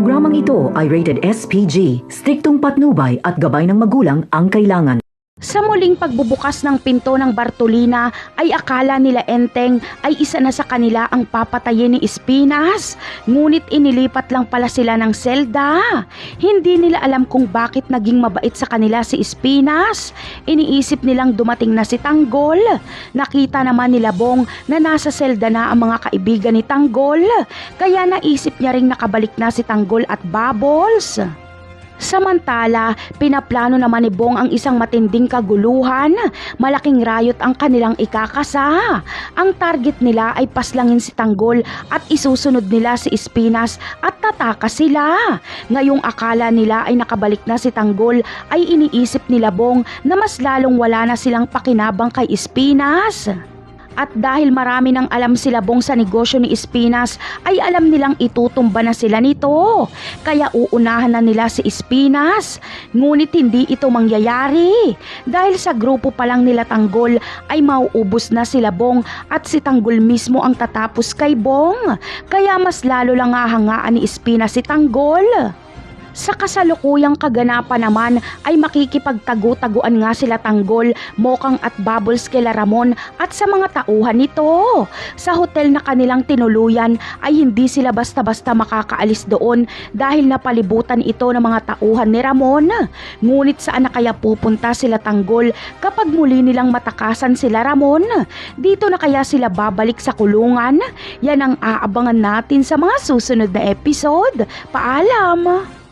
Programang ito ay rated SPG, striktong patnubay at gabay ng magulang ang kailangan. Sa muling pagbubukas ng pinto ng Bartolina ay akala nila Enteng ay isa na sa kanila ang papatayin ni Espinas. Ngunit inilipat lang pala sila ng selda. Hindi nila alam kung bakit naging mabait sa kanila si Espinas. Iniisip nilang dumating na si Tanggol. Nakita naman nila Bong na nasa selda na ang mga kaibigan ni Tanggol. Kaya naisip niya ring nakabalik na si Tanggol at Bubbles. Samantala, pinaplano naman ni Bong ang isang matinding kaguluhan. Malaking riot ang kanilang ikakasa. Ang target nila ay paslangin si Tanggol at isusunod nila si Espinas at tatakas sila. Ngayong akala nila ay nakabalik na si Tanggol ay iniisip nila Bong na mas lalong wala na silang pakinabang kay Espinas. At dahil marami nang alam sila Bong sa negosyo ni Espinas, ay alam nilang itutumba na sila nito. Kaya uunahan na nila si Espinas. Ngunit hindi ito mangyayari. Dahil sa grupo pa lang nila Tanggol ay mauubos na sila Bong at si Tanggol mismo ang tatapos kay Bong. Kaya mas lalo lang hahangaan ni Espinas si Tanggol. Sa kasalukuyang kaganapan naman ay makikipagtagu-taguan nga sila Tanggol, Mokang at Bubbles kila Ramon at sa mga tauhan nito. Sa hotel na kanilang tinuluyan ay hindi sila basta-basta makakaalis doon dahil napalibutan ito ng mga tauhan ni Ramon. Ngunit saan na kaya pupunta sila Tanggol kapag muli nilang matakasan sila Ramon? Dito na kaya sila babalik sa kulungan? Yan ang aabangan natin sa mga susunod na episode. Paalam!